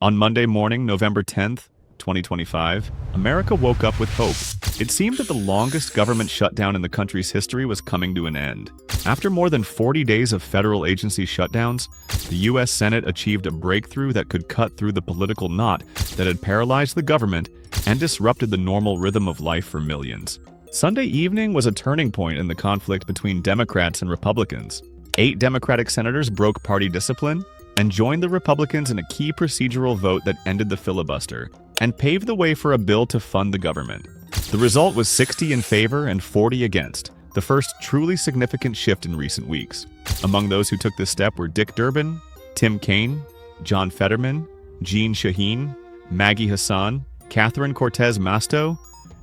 On Monday morning, November 10th, 2025, America woke up with hope. It seemed that the longest government shutdown in the country's history was coming to an end. After more than 40 days of federal agency shutdowns, the U.S. Senate achieved a breakthrough that could cut through the political knot that had paralyzed the government and disrupted the normal rhythm of life for millions. Sunday evening was a turning point in the conflict between Democrats and Republicans. 8 Democratic senators broke party discipline and joined the Republicans in a key procedural vote that ended the filibuster and paved the way for a bill to fund the government. The result was 60 in favor and 40 against, the first truly significant shift in recent weeks. Among those who took this step were Dick Durbin, Tim Kaine, John Fetterman, Jeanne Shaheen, Maggie Hassan, Catherine Cortez Masto,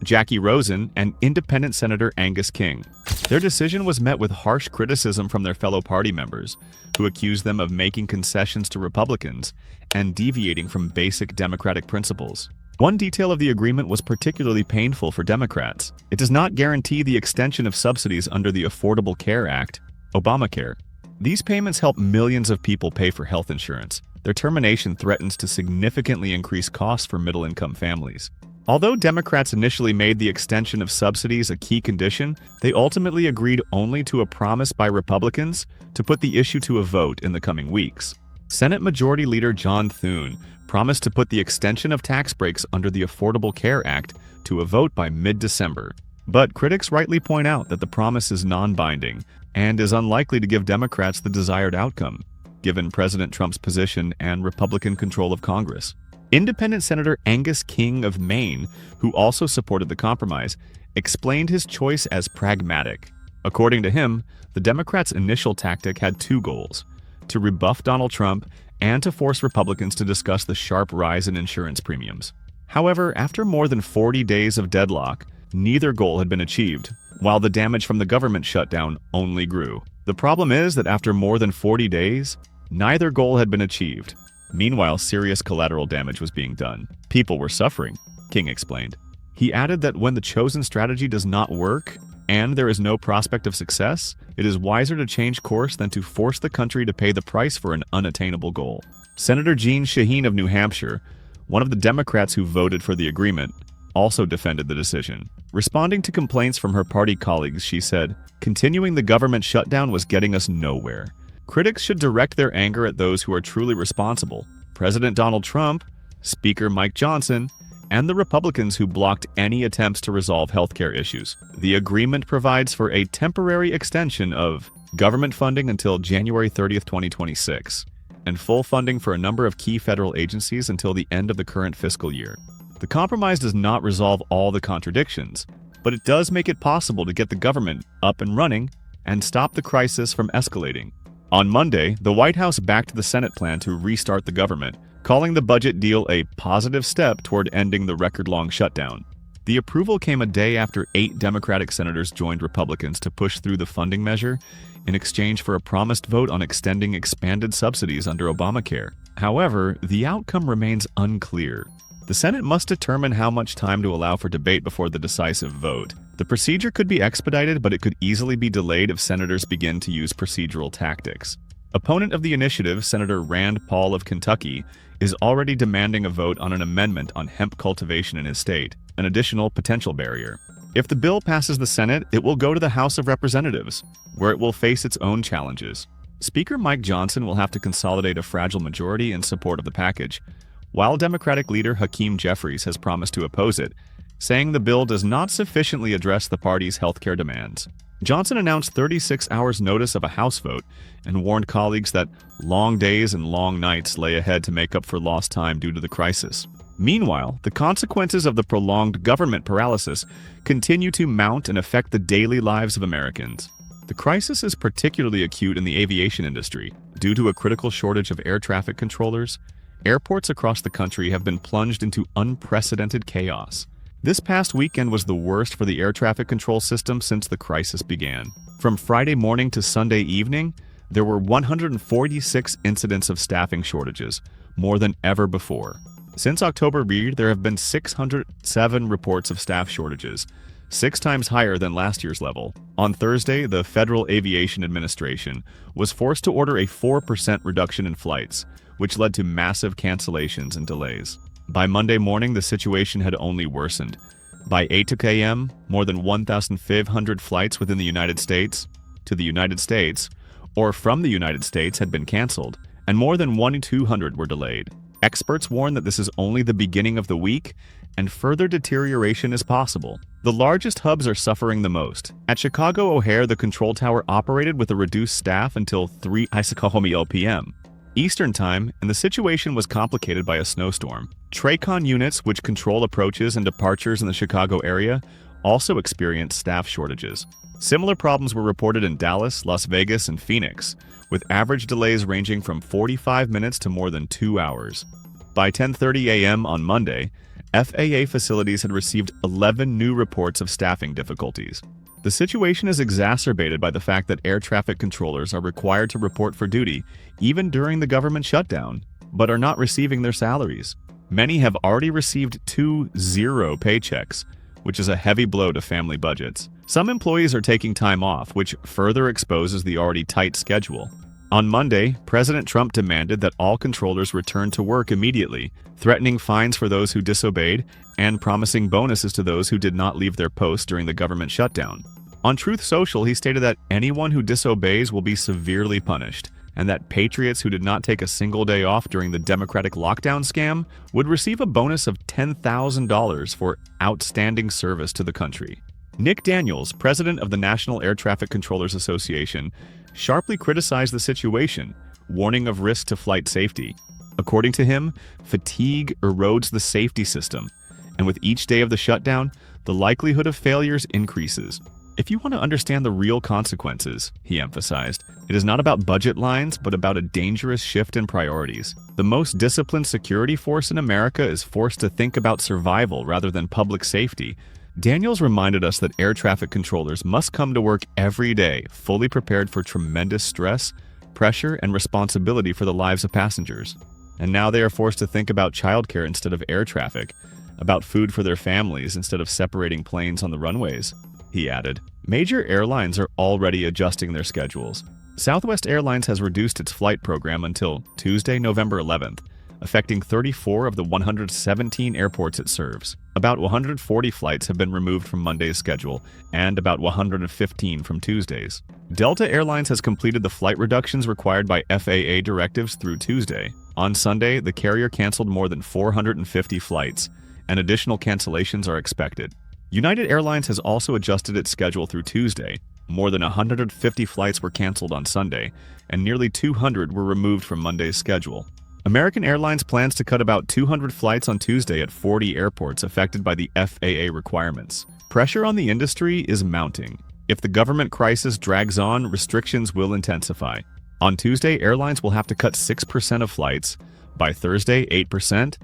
Jackie Rosen, and Independent Senator Angus King. Their decision was met with harsh criticism from their fellow party members, who accused them of making concessions to Republicans and deviating from basic democratic principles. One detail of the agreement was particularly painful for Democrats. It does not guarantee the extension of subsidies under the Affordable Care Act, Obamacare. These payments help millions of people pay for health insurance. Their termination threatens to significantly increase costs for middle-income families. Although Democrats initially made the extension of subsidies a key condition, they ultimately agreed only to a promise by Republicans to put the issue to a vote in the coming weeks. Senate Majority Leader John Thune promised to put the extension of tax breaks under the Affordable Care Act to a vote by mid-December. But critics rightly point out that the promise is non-binding and is unlikely to give Democrats the desired outcome, given President Trump's position and Republican control of Congress. Independent Senator Angus King of Maine, who also supported the compromise, explained his choice as pragmatic. According to him, the Democrats' initial tactic had 2 goals: to rebuff Donald Trump and to force Republicans to discuss the sharp rise in insurance premiums. However, after more than 40 days of deadlock, neither goal had been achieved, while the damage from the government shutdown only grew. The problem is that after more than 40 days, neither goal had been achieved. Meanwhile, serious collateral damage was being done. People were suffering, King explained. He added that when the chosen strategy does not work and there is no prospect of success, it is wiser to change course than to force the country to pay the price for an unattainable goal. Senator Jeanne Shaheen of New Hampshire, one of the Democrats who voted for the agreement, also defended the decision. Responding to complaints from her party colleagues, she said, "Continuing the government shutdown was getting us nowhere. Critics should direct their anger at those who are truly responsible: President Donald Trump, Speaker Mike Johnson, and the Republicans who blocked any attempts to resolve healthcare issues." The agreement provides for a temporary extension of government funding until January 30th, 2026, and full funding for a number of key federal agencies until the end of the current fiscal year. The compromise does not resolve all the contradictions, but it does make it possible to get the government up and running and stop the crisis from escalating. On Monday, the White House backed the Senate plan to restart the government, calling the budget deal a positive step toward ending the record-long shutdown. The approval came a day after 8 Democratic senators joined Republicans to push through the funding measure in exchange for a promised vote on extending expanded subsidies under Obamacare. However, the outcome remains unclear. The Senate must determine how much time to allow for debate before the decisive vote. The procedure could be expedited, but it could easily be delayed if senators begin to use procedural tactics. Opponent of the initiative, Senator Rand Paul of Kentucky, is already demanding a vote on an amendment on hemp cultivation in his state, an additional potential barrier. If the bill passes the Senate, it will go to the House of Representatives, where it will face its own challenges. Speaker Mike Johnson will have to consolidate a fragile majority in support of the package, while Democratic leader Hakeem Jeffries has promised to oppose it, saying the bill does not sufficiently address the party's healthcare demands. Johnson announced 36 hours notice of a House vote and warned colleagues that long days and long nights lay ahead to make up for lost time due to the crisis. Meanwhile, the consequences of the prolonged government paralysis continue to mount and affect the daily lives of Americans. The crisis is particularly acute in the aviation industry. Due to a critical shortage of air traffic controllers, airports across the country have been plunged into unprecedented chaos. This past weekend was the worst for the air traffic control system since the crisis began. From Friday morning to Sunday evening, there were 146 incidents of staffing shortages, more than ever before. Since October read, there have been 607 reports of staff shortages, 6 times higher than last year's level. On Thursday, the Federal Aviation Administration was forced to order a 4% reduction in flights, which led to massive cancellations and delays. By Monday morning, the situation had only worsened. By 8 a.m., more than 1,500 flights within the United States, to the United States, or from the United States had been canceled, and more than 1,200 were delayed. Experts warn that this is only the beginning of the week, and further deterioration is possible. The largest hubs are suffering the most. At Chicago O'Hare, the control tower operated with a reduced staff until 3 p.m. Eastern Time, and the situation was complicated by a snowstorm. TRACON units, which control approaches and departures in the Chicago area, also experienced staff shortages. Similar problems were reported in Dallas, Las Vegas, and Phoenix, with average delays ranging from 45 minutes to more than 2 hours. By 10:30 a.m. on Monday, FAA facilities had received 11 new reports of staffing difficulties. The situation is exacerbated by the fact that air traffic controllers are required to report for duty even during the government shutdown, but are not receiving their salaries. Many have already received 2 zero paychecks, which is a heavy blow to family budgets. Some employees are taking time off, which further exposes the already tight schedule. On Monday, President Trump demanded that all controllers return to work immediately, threatening fines for those who disobeyed and promising bonuses to those who did not leave their posts during the government shutdown. On Truth Social, he stated that anyone who disobeys will be severely punished, and that patriots who did not take a single day off during the Democratic lockdown scam would receive a bonus of $10,000 for outstanding service to the country. Nick Daniels, president of the National Air Traffic Controllers Association, sharply criticized the situation, warning of risk to flight safety. According to him, fatigue erodes the safety system, and with each day of the shutdown, the likelihood of failures increases. If you want to understand the real consequences, he emphasized, it is not about budget lines, but about a dangerous shift in priorities. The most disciplined security force in America is forced to think about survival rather than public safety. Daniels reminded us that air traffic controllers must come to work every day, fully prepared for tremendous stress, pressure, and responsibility for the lives of passengers. And now they are forced to think about childcare instead of air traffic, about food for their families instead of separating planes on the runways, he added. Major airlines are already adjusting their schedules. Southwest Airlines has reduced its flight program until Tuesday, November 11th, affecting 34 of the 117 airports it serves. About 140 flights have been removed from Monday's schedule, and about 115 from Tuesday's. Delta Airlines has completed the flight reductions required by FAA directives through Tuesday. On Sunday, the carrier canceled more than 450 flights, and additional cancellations are expected. United Airlines has also adjusted its schedule through Tuesday. More than 150 flights were canceled on Sunday, and nearly 200 were removed from Monday's schedule. American Airlines plans to cut about 200 flights on Tuesday at 40 airports affected by the FAA requirements. Pressure on the industry is mounting. If the government crisis drags on, restrictions will intensify. On Tuesday, airlines will have to cut 6% of flights, by Thursday 8%,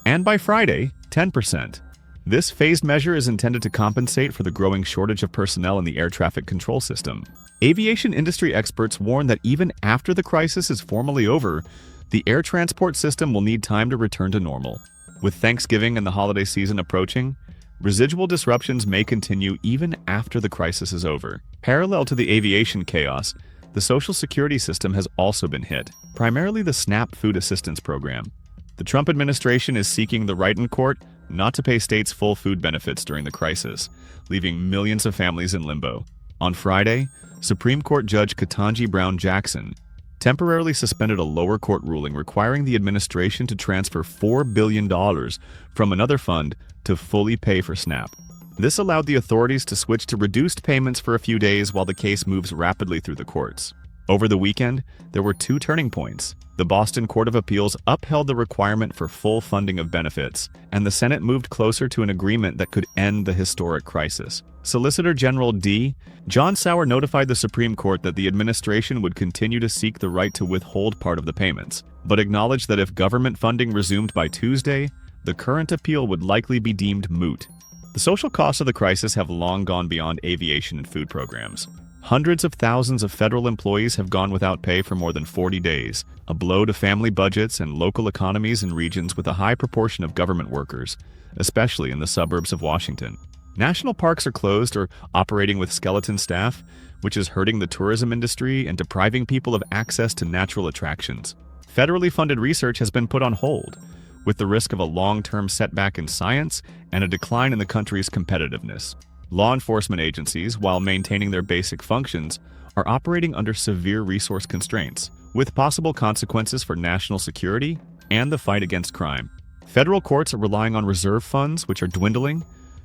and by Friday 10%. This phased measure is intended to compensate for the growing shortage of personnel in the air traffic control system. Aviation industry experts warn that even after the crisis is formally over, the air transport system will need time to return to normal. With Thanksgiving and the holiday season approaching, residual disruptions may continue even after the crisis is over. Parallel to the aviation chaos, the Social Security system has also been hit, primarily the SNAP Food Assistance Program. The Trump administration is seeking the right in court not to pay states full food benefits during the crisis, leaving millions of families in limbo. On Friday, Supreme Court Judge Ketanji Brown Jackson temporarily suspended a lower court ruling requiring the administration to transfer $4 billion from another fund to fully pay for SNAP. This allowed the authorities to switch to reduced payments for a few days while the case moves rapidly through the courts. Over the weekend, there were two turning points. The Boston Court of Appeals upheld the requirement for full funding of benefits, and the Senate moved closer to an agreement that could end the historic crisis. Solicitor General John Sauer notified the Supreme Court that the administration would continue to seek the right to withhold part of the payments, but acknowledged that if government funding resumed by Tuesday, the current appeal would likely be deemed moot. The social costs of the crisis have long gone beyond aviation and food programs. Hundreds of thousands of federal employees have gone without pay for more than 40 days, a blow to family budgets and local economies in regions with a high proportion of government workers, especially in the suburbs of Washington. National parks are closed or operating with skeleton staff, which is hurting the tourism industry and depriving people of access to natural attractions. Federally funded research has been put on hold, with the risk of a long-term setback in science and a decline in the country's competitiveness. Law enforcement agencies, while maintaining their basic functions, are operating under severe resource constraints, with possible consequences for national security and the fight against crime. Federal courts are relying on reserve funds, which are dwindling,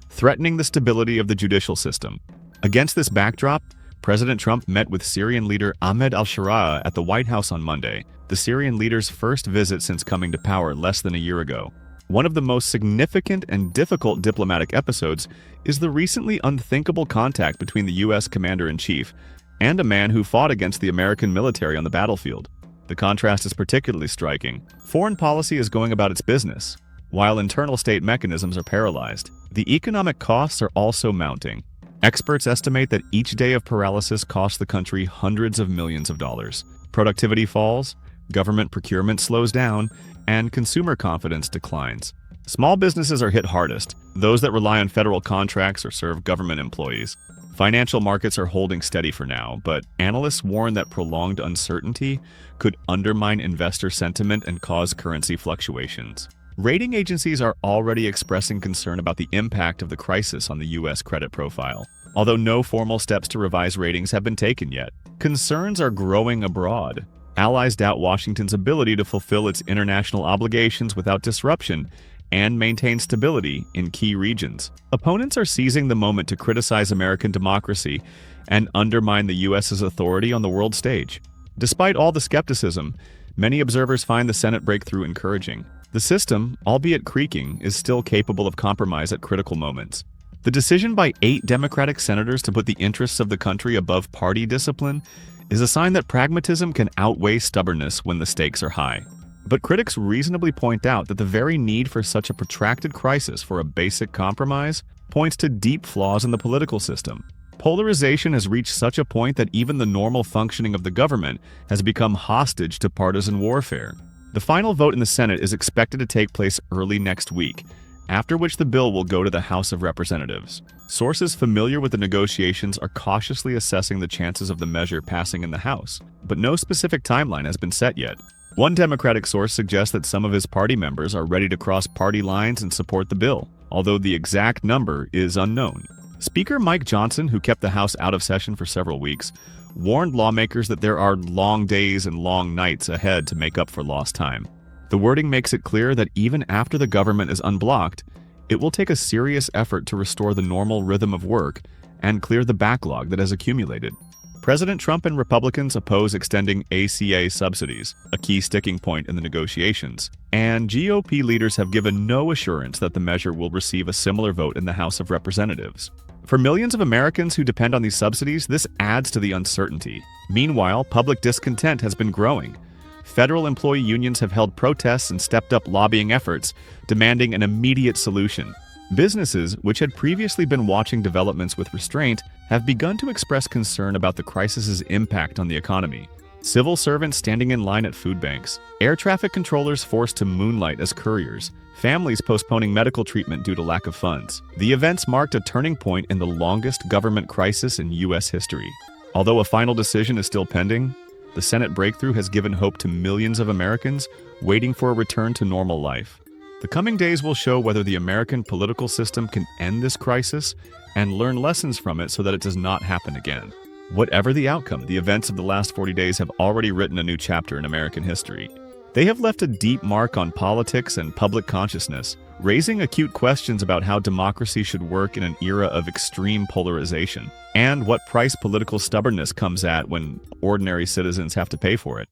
threatening the stability of the judicial system. Against this backdrop, President Trump met with Syrian leader Ahmed al-Sharaa at the White House on Monday, the Syrian leader's first visit since coming to power less than a year ago. One of the most significant and difficult diplomatic episodes is the recently unthinkable contact between the U.S. Commander-in-Chief and a man who fought against the American military on the battlefield. The contrast is particularly striking. Foreign policy is going about its business, while internal state mechanisms are paralyzed. The economic costs are also mounting. Experts estimate that each day of paralysis costs the country hundreds of millions of dollars. Productivity falls, government procurement slows down, and consumer confidence declines. Small businesses are hit hardest, those that rely on federal contracts or serve government employees. Financial markets are holding steady for now, but analysts warn that prolonged uncertainty could undermine investor sentiment and cause currency fluctuations. Rating agencies are already expressing concern about the impact of the crisis on the U.S. credit profile. Although no formal steps to revise ratings have been taken yet, concerns are growing abroad. Allies doubt Washington's ability to fulfill its international obligations without disruption and maintain stability in key regions. Opponents are seizing the moment to criticize American democracy and undermine the U.S.'s authority on the world stage. Despite all the skepticism, many observers find the Senate breakthrough encouraging. The system, albeit creaking, is still capable of compromise at critical moments. The decision by 8 Democratic senators to put the interests of the country above party discipline is a sign that pragmatism can outweigh stubbornness when the stakes are high. But critics reasonably point out that the very need for such a protracted crisis for a basic compromise points to deep flaws in the political system. Polarization has reached such a point that even the normal functioning of the government has become hostage to partisan warfare. The final vote in the Senate is expected to take place early next week, after which the bill will go to the House of Representatives. Sources familiar with the negotiations are cautiously assessing the chances of the measure passing in the House, but no specific timeline has been set yet. One Democratic source suggests that some of his party members are ready to cross party lines and support the bill, although the exact number is unknown. Speaker Mike Johnson, who kept the House out of session for several weeks, warned lawmakers that there are long days and long nights ahead to make up for lost time. The wording makes it clear that even after the government is unblocked, it will take a serious effort to restore the normal rhythm of work and clear the backlog that has accumulated. President Trump and Republicans oppose extending ACA subsidies, a key sticking point in the negotiations, and GOP leaders have given no assurance that the measure will receive a similar vote in the House of Representatives. For millions of Americans who depend on these subsidies, this adds to the uncertainty. Meanwhile, public discontent has been growing. Federal employee unions have held protests and stepped up lobbying efforts, demanding an immediate solution. Businesses, which had previously been watching developments with restraint, have begun to express concern about the crisis's impact on the economy. Civil servants standing in line at food banks, air traffic controllers forced to moonlight as couriers, families postponing medical treatment due to lack of funds. The events marked a turning point in the longest government crisis in U.S. history. Although a final decision is still pending, the Senate breakthrough has given hope to millions of Americans waiting for a return to normal life. The coming days will show whether the American political system can end this crisis and learn lessons from it so that it does not happen again. Whatever the outcome, the events of the last 40 days have already written a new chapter in American history. They have left a deep mark on politics and public consciousness, raising acute questions about how democracy should work in an era of extreme polarization, and what price political stubbornness comes at when ordinary citizens have to pay for it.